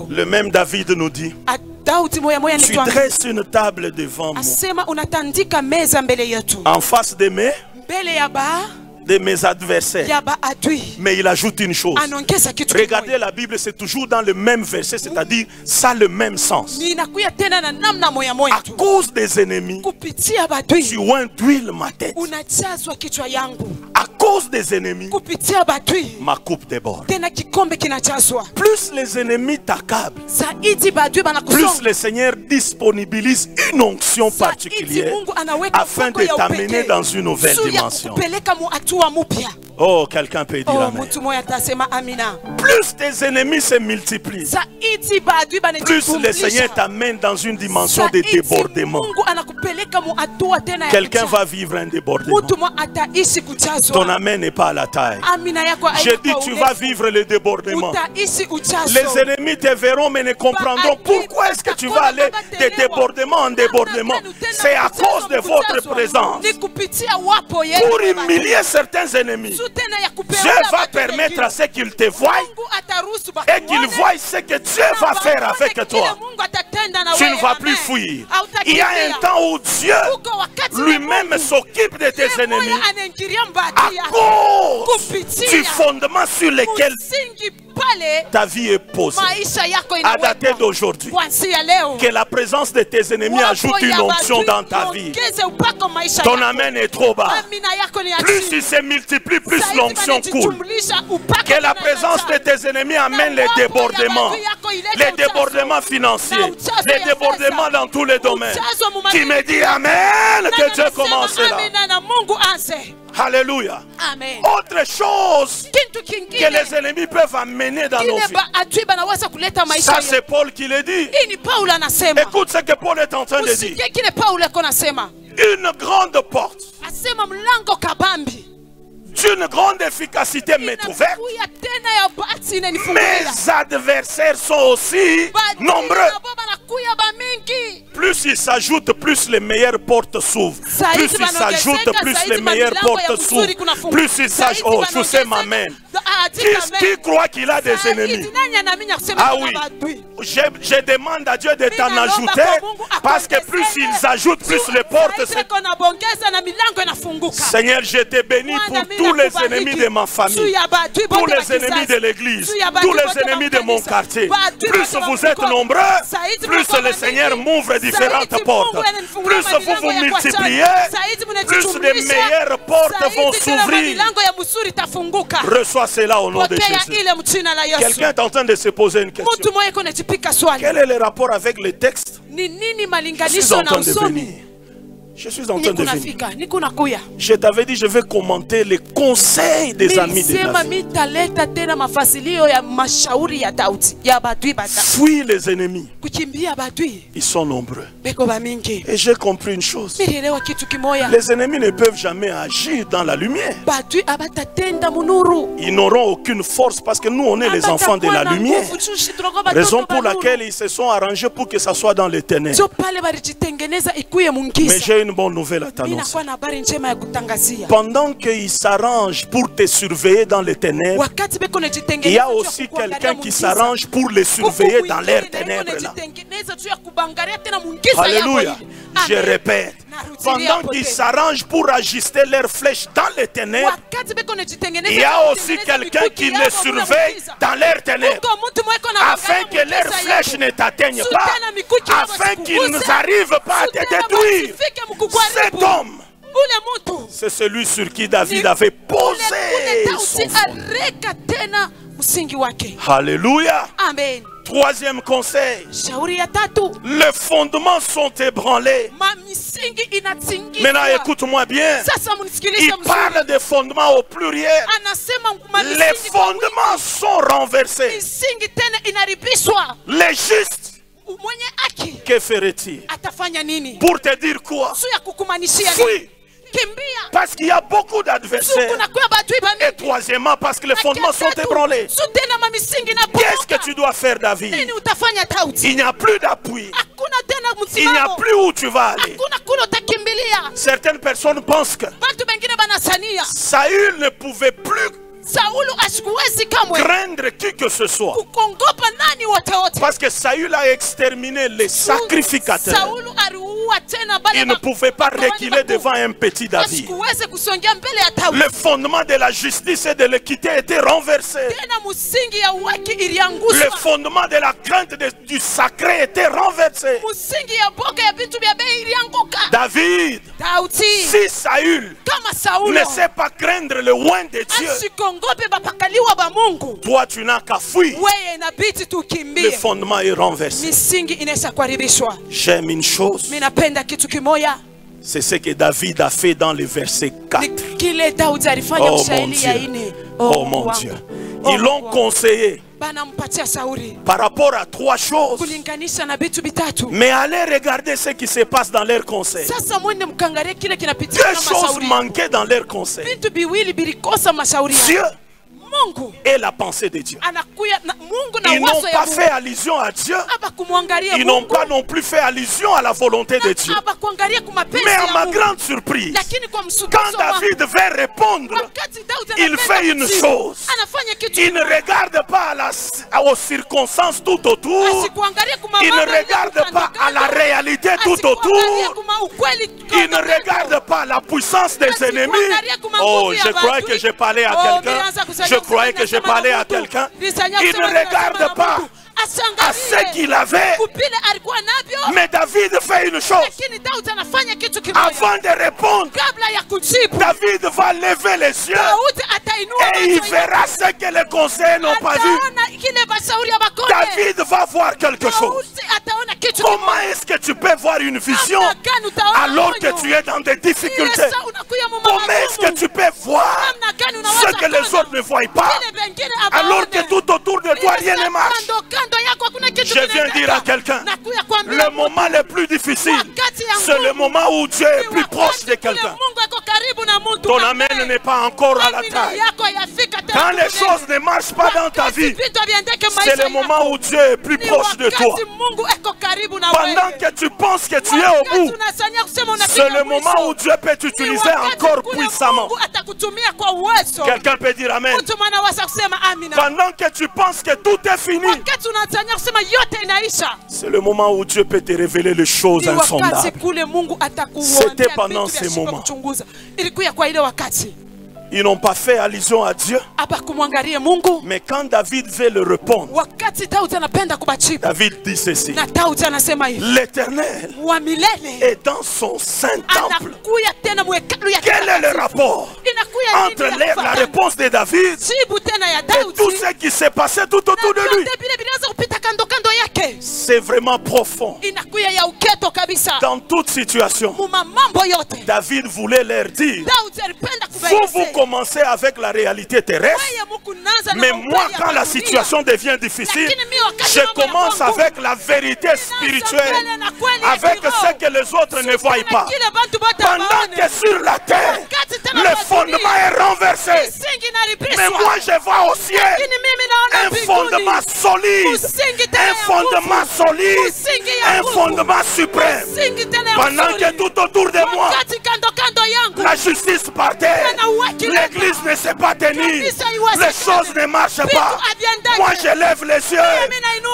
Le même David nous dit: tu dresses une table devant moi, en face de mes adversaires. Mais il ajoute une chose. Regardez la Bible, c'est toujours dans le même verset, c'est-à-dire ça a le même sens. À cause des ennemis, tu induis ma tête. À cause des ennemis, ma coupe déborde. Plus les ennemis t'accablent, plus le Seigneur disponibilise une onction particulière afin de t'amener dans une nouvelle dimension. Oh, quelqu'un peut dire amen. Plus tes ennemis se multiplient, plus le Seigneur t'amène dans une dimension de débordement. Quelqu'un va vivre un débordement. Ton amen n'est pas à la taille. Je dis, tu vas vivre le débordement. Les ennemis te verront mais ne comprendront pourquoi est-ce que tu vas aller de débordement en débordement. C'est à cause de votre présence. Pour humilier certains ennemis, Dieu va permettre à ceux qu'ils te voient et qu'ils voient ce que Dieu va faire avec toi. Tu ne vas plus fuir. Il y a un temps où Dieu lui-même s'occupe de tes ennemis à cause du fondement sur lequel ta vie est posée. À dater d'aujourd'hui, que la présence de tes ennemis ajoute une onction dans ta vie. Ton amen est trop bas. Plus il se multiplie, plus l'onction coule. Que la présence de tes ennemis amène les débordements. Les débordements financiers. Les débordements dans tous les domaines. Qui me dit amen, que Dieu commence là. Alléluia. Amen. Autre chose que les ennemis peuvent amener dans nos vies. Ça c'est Paul qui le dit. Écoute ce que Paul est en train de dire. Une grande porte d'une grande efficacité m'est ouverte. Mes adversaires sont aussi nombreux. Plus ils s'ajoutent, plus les meilleures portes s'ouvrent. Plus ils s'ajoutent, plus les meilleures portes s'ouvrent. Plus ils s'ajoutent. Oh, je sais ma main. Qui croit qu'il a des ennemis? Ah oui. Je demande à Dieu de t'en ajouter, parce que plus ils ajoutent, plus les portes se... Seigneur, je te bénis pour tous les ennemis de ma famille, tous les ennemis de l'église, tous les ennemis de mon quartier. Plus vous êtes nombreux, plus le Seigneur m'ouvre différentes portes. Plus vous vous multipliez, plus de meilleures portes vont s'ouvrir. Reçois cela au nom de Jésus. Quelqu'un est en train de se poser une question. Quel est le rapport avec le texte? Je suis en train de venir. Je suis en train de venir. Je t'avais dit, je vais commenter les conseils des amis de David. Fuis les ennemis. Ils sont nombreux. Et j'ai compris une chose. Les ennemis ne peuvent jamais agir dans la lumière. Ils n'auront aucune force parce que nous, on est les enfants de la lumière. Raison pour laquelle ils se sont arrangés pour que ça soit dans les ténèbres. Mais j'ai une bonne nouvelle à t'annoncer. Pendant qu'ils s'arrangent pour te surveiller dans les ténèbres, il y a aussi quelqu'un qui s'arrange pour les surveiller dans leurs ténèbres là. Alléluia. Je répète, pendant qu'ils s'arrangent pour ajuster leurs flèches dans les ténèbres, il y a aussi quelqu'un qui les surveille dans leurs ténèbres, afin que leurs flèches ne t'atteignent pas, afin qu'ils n'arrivent pas à te détruire. Cet homme, c'est celui sur qui David avait posé son fondement. Alléluia. Amen. Troisième conseil, les fondements sont ébranlés. Maintenant écoute-moi bien, il parle des fondements au pluriel. Les fondements sont renversés. Les justes, que ferait-il? Pour te dire quoi? Fuis. Parce qu'il y a beaucoup d'adversaires. Et troisièmement, parce que les fondements sont ébranlés. Qu'est-ce que tu dois faire, David? Il n'y a plus d'appui. Il n'y a plus où tu vas aller. Certaines personnes pensent que Saül ne pouvait plus craindre qui que ce soit. Parce que Saül a exterminé les sacrificateurs. Il ne pouvait pas reculer devant un petit David. Le fondement de la justice et de l'équité était renversé. Le fondement de la crainte du sacré était renversé. David, si Saül ne sait pas craindre le loin de Dieu, toi tu n'as qu'à fuir. Le fondement est renversé. J'aime une chose. C'est ce que David a fait dans le verset 4. Oh mon Dieu. Oh mon Dieu. Ils l'ont conseillé par rapport à 3 choses. Mais allez regarder ce qui se passe dans leur conseil. 2 choses manquaient dans leur conseil. Dieu et la pensée de Dieu. Ils n'ont pas fait allusion à Dieu. Ils n'ont pas non plus fait allusion à la volonté de Dieu. Mais à ma grande surprise, quand David devait répondre, il fait une chose. Il ne regarde pas aux circonstances tout autour. Il ne regarde pas à la réalité tout autour. Il ne regarde pas la puissance des ennemis. Oh, je crois que j'ai parlé à quelqu'un. Je croyais que je parlais à quelqu'un. Il ne regarde pas à ce qu'il avait. Mais David fait une chose. Avant de répondre, David va lever les yeux et il verra ce que les conseillers n'ont pas vu. David va voir quelque chose. Comment est-ce que tu peux voir une vision alors que tu es dans des difficultés? Comment est-ce que tu peux voir ce que les autres ne voient pas alors que tout autour de toi rien ne marche? Je viens dire à quelqu'un, le moment le plus difficile, c'est le moment où Dieu est plus proche de quelqu'un. Ton amen n'est pas encore à la taille. Quand les choses ne marchent pas dans ta vie, c'est le moment où Dieu est plus proche de toi. Pendant que tu penses que tu es au bout, c'est le moment où Dieu peut t'utiliser encore puissamment. Quelqu'un peut dire amen. Pendant que tu penses que tout est fini, c'est le moment où Dieu peut te révéler les choses insondables. C'était pendant ces moments. Ils n'ont pas fait allusion à Dieu. Mais quand David veut le répondre, David dit ceci: l'Éternel est dans son saint temple. Quel est le rapport entre la réponse de David et tout ce qui s'est passé tout autour de lui? C'est vraiment profond. Dans toute situation, David voulait leur dire: vous commencez avec la réalité terrestre, mais moi, quand la situation devient difficile, je commence avec la vérité spirituelle, avec ce que les autres ne voient pas. Pendant que sur la terre, le fondement est renversé, mais moi je vois au ciel un fondement fondement solide, un fondement solide, un fondement suprême. Pendant que tout autour de moi, la justice partait, l'église ne s'est pas tenue, les choses ne marchent pas. Moi je lève les yeux,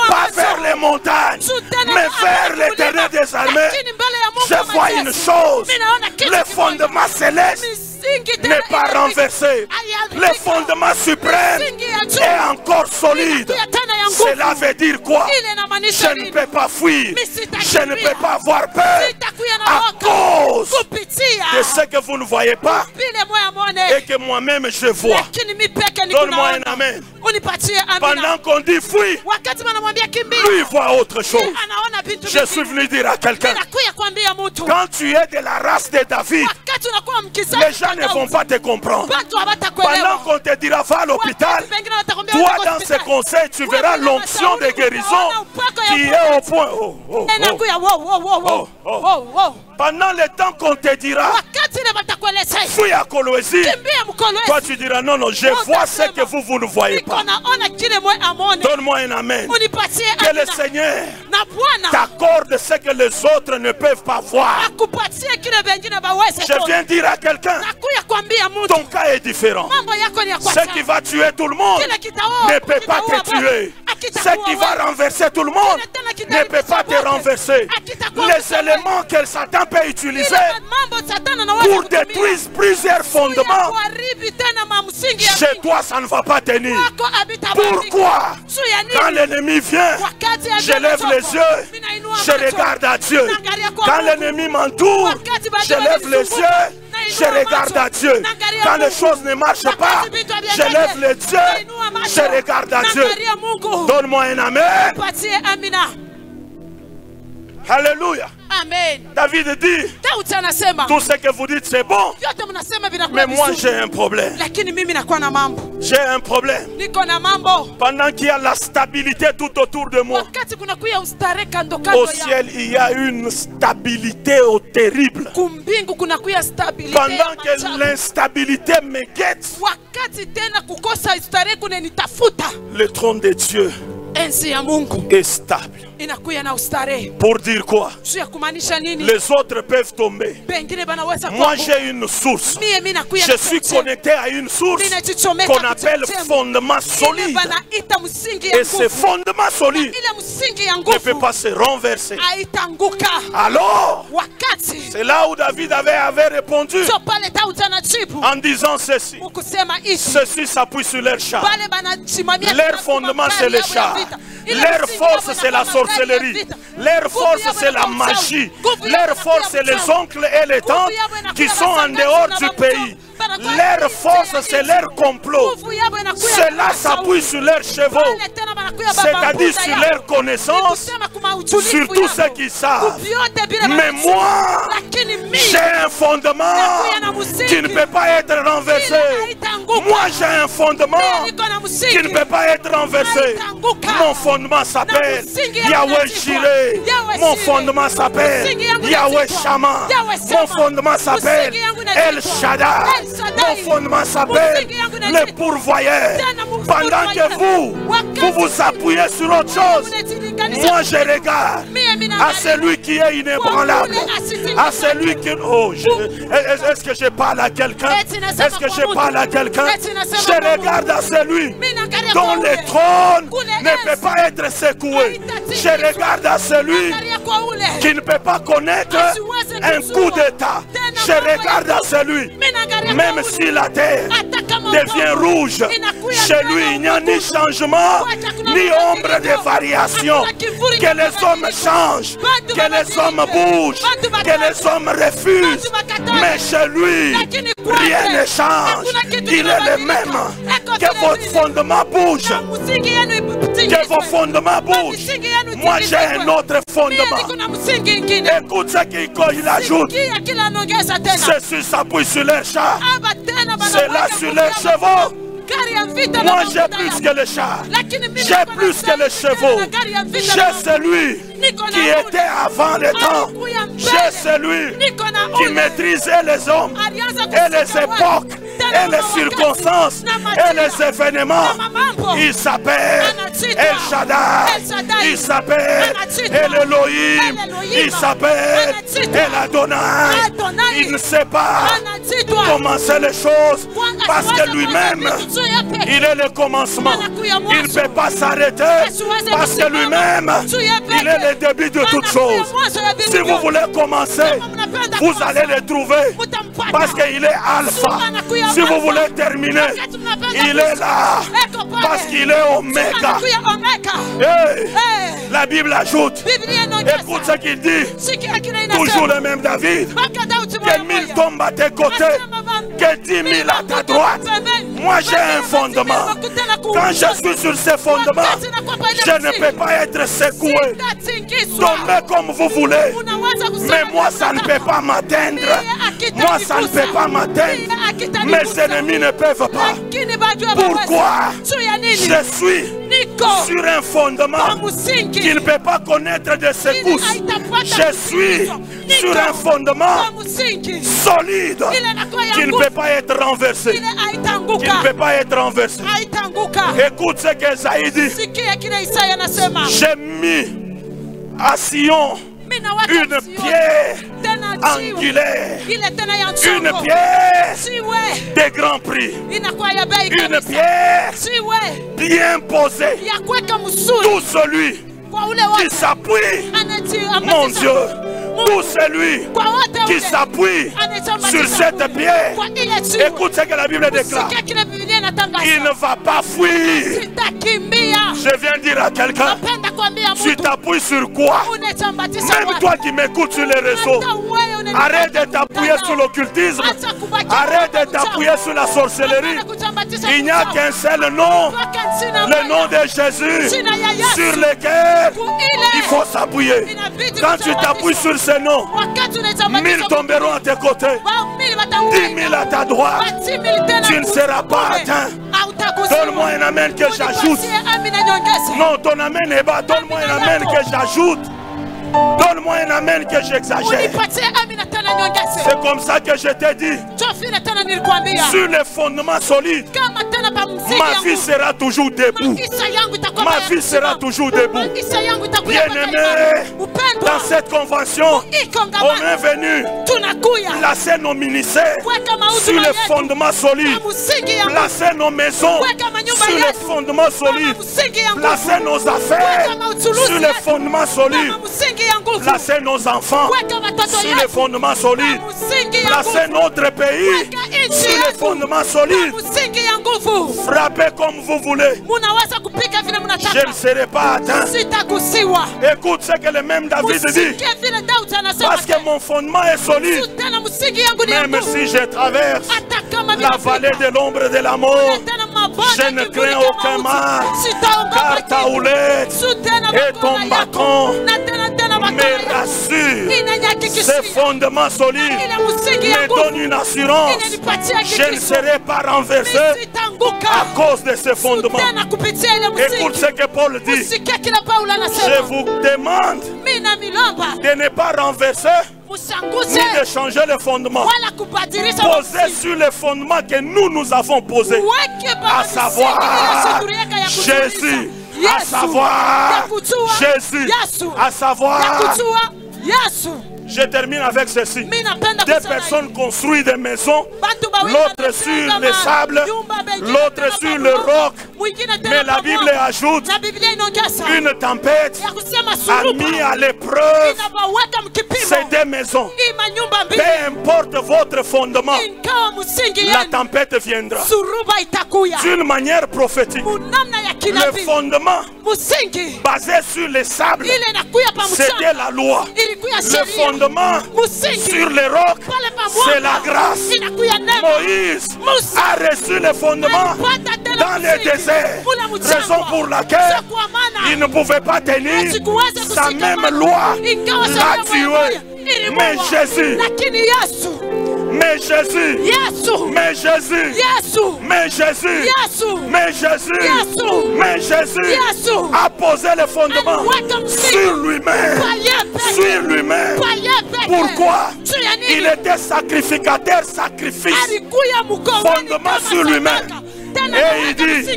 pas vers les montagnes, mais vers l'éternel des armées. Je vois une chose, le fondement céleste n'est pas renversé. Le fondement suprême est encore solide. Cela veut dire quoi? Je ne peux pas fuir. Je ne peux pas avoir peur à cause de ce que vous ne voyez pas et que moi-même je vois. Donne-moi un amen. Pendant qu'on dit fuis, lui voit autre chose. Je suis venu dire à quelqu'un, quand tu es de la race de David, les gens ne vont pas te comprendre. Pendant qu'on te dira va à l'hôpital, toi dans ce conseil tu verras l'onction de guérison qui est au point. Pendant le temps qu'on te dira fuis à Coloésie, toi tu diras non, je vois ce que vous ne voyez pas. Donne-moi un amen. Que le Seigneur t'accorde ce que les autres ne peuvent pas voir. Je viens dire à quelqu'un, ton cas est différent. Ce qui va tuer tout le monde ne peut pas te tuer. Ce qui va renverser tout le monde ne peut pas te renverser. Les éléments que Satan peut utiliser pour détruire plusieurs fondements, chez toi ça ne va pas tenir. Pourquoi? Quand l'ennemi vient, je lève les yeux, je regarde à Dieu. Quand l'ennemi m'entoure, je lève les yeux, je regarde à Dieu. Quand les choses ne marchent pas, je lève les yeux, je regarde à Dieu. Donne-moi un amen. Alléluia. Amen. David dit, tout ce que vous dites c'est bon, mais moi j'ai un problème. J'ai un problème. Pendant qu'il y a la stabilité tout autour de moi, au ciel il y a une stabilité terrible. Pendant que l'instabilité me guette, le trône de Dieu est stable. Pour dire quoi? Les autres peuvent tomber. Moi j'ai une source. Je suis connecté à une source qu'on appelle fondement solide. Et ce fondement solide ne peut pas se renverser. Alors, c'est là où David avait répondu en disant ceci. Ceci s'appuie sur leur char. Leur fondement c'est le char. Leur force c'est la sorcellerie. Leur force c'est la magie. Leur force c'est les oncles et les tantes qui sont en dehors du pays. Leur force c'est leur complot. Cela s'appuie sur leurs chevaux, c'est-à-dire sur leur connaissance, sur tout ce qu'ils savent. Mais moi, j'ai un fondement qui ne peut pas être renversé. Moi j'ai un fondement qui ne peut pas être renversé. Mon fondement s'appelle Yahweh Jireh. Mon fondement s'appelle Yahweh Shammah. Mon fondement s'appelle El Shaddai. Mon fondement s'appelle le pourvoyeur. Pendant que vous appuyez sur autre chose, moi je regarde à celui qui est inébranlable, à celui qui... Oh, est-ce que je parle à quelqu'un? Est-ce que je parle à quelqu'un? Je regarde à celui dont le trône ne peut pas être secoué. Je regarde à celui qui ne peut pas connaître un coup d'état. Je regarde à celui, même si la terre devient rouge, chez lui il n'y a ni changement, ni ombre de variation. Que les hommes changent, que les hommes bougent, que les hommes refusent, mais chez lui, rien ne change. Il est le même. Que votre fondement bouge, que vos fondements bougent. Moi j'ai un autre fondement. Écoute ce qu'il ajoute. Ceci s'appuie sur les chars, c'est là sur les chevaux. Moi j'ai plus que les chars, j'ai plus que les chevaux. J'ai celui qui était avant le temps. J'ai celui qui maîtrisait les hommes et les époques et les circonstances et les événements. Il s'appelle El Shaddai. Il s'appelle El Elohim. Il s'appelle El Adonai. Il ne sait pas commencer les choses parce que lui-même, il est le commencement. Il ne peut pas s'arrêter parce que lui-même, il est le début de toutes choses. Si vous voulez commencer, vous allez le trouver parce qu'il est alpha. Si vous voulez terminer, il est là parce qu'il est oméga. Hey, la Bible ajoute, écoute ce qu'il dit, toujours le même David, que 1000 tombent à tes côtés, que 10 000 à ta droite. Moi j'ai un fondement. Quand je suis sur ce fondement, je ne peux pas être secoué, tomber comme vous voulez. Mais moi ça ne peut pas m'atteindre. Moi ça ne peut pas m'atteindre. Mes ennemis ne peuvent pas. Pourquoi? Je suis sur un fondement qui ne peut pas connaître de secousses. Je suis sur un fondement solide qui ne peut pas être renversé. Qui ne peut pas être renversé. Écoute ce que Isaïe dit. J'ai mis à Sion une pierre angulaire, une pierre de grand prix, une pierre bien posée. Tout celui qui s'appuie, mon Dieu, tout celui qui s'appuie sur cette pierre, écoute ce que la Bible déclare, il ne va pas fuir. Je viens dire à quelqu'un, tu t'appuies sur quoi? Même toi qui m'écoutes sur les réseaux, arrête de t'appuyer sur l'occultisme, arrête de t'appuyer sur la sorcellerie. Il n'y a qu'un seul nom, le nom de Jésus, sur lequel il faut s'appuyer. Quand tu t'appuies sur ce nom, 1000 tomberont à tes côtés, 10 000 à ta droite. Tu ne seras pas atteint. Donne-moi un amen que j'ajoute. Non, ton amen est bas. Donne-moi un amen que j'ajoute. Donne-moi un amen que j'exagère. C'est comme ça que je t'ai dit. Sur les fondements solides, ma vie sera toujours debout. Ma vie sera toujours debout. Bien-aimé, dans cette convention, on est venu placer nos ministères sur les fondements solides. Placer nos maisons sur les fondements solides. Placer nos affaires sur les fondements solides. Placer nos enfants sur les fondements solides. Placer notre pays sur les fondements solides. Frappez comme vous voulez. Je ne serai pas atteint. Écoute ce que le même David dit. Parce que mon fondement est solide. Même si je traverse la vallée de l'ombre de la mort, je ne crains aucun mal. Car ta houlette et ton bâton me rassure. Ces fondements solides me donnent une assurance. Je ne serai pas renversé à cause de ces fondements. Écoute ce que Paul dit. Je vous demande de ne pas renverser ni de changer le fondement. Poser sur le fondement que nous avons posé. À savoir Jésus. À savoir Jésus. À savoir. Je termine avec ceci. Des personnes construisent des maisons, l'autre sur les sables, l'autre sur le roc. Mais la Bible ajoute, une tempête a mis à l'épreuve ces deux maisons. Peu importe votre fondement, la tempête viendra. D'une manière prophétique, le fondement basé sur les sables, c'était la loi. Le fondement sur les rocs, c'est la grâce. Moïse a reçu le fondement dans le désert, raison pour laquelle il ne pouvait pas tenir sa même loi, l'a tué. Mais Jésus, mais Jésus, mais Jésus, mais Jésus, mais Jésus, mais Jésus a posé le fondement sur lui-même. Sur lui-même. Pourquoi? Il était sacrificateur, sacrifice. Fondement sur lui-même. Et il dit,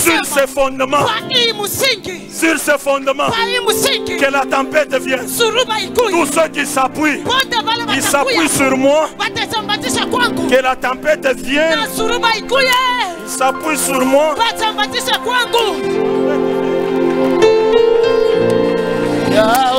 sur ces fondements, que la tempête vienne. Tous ceux qui s'appuient, ils s'appuient sur moi. Que la tempête vienne. Ils s'appuient sur moi. Yahweh.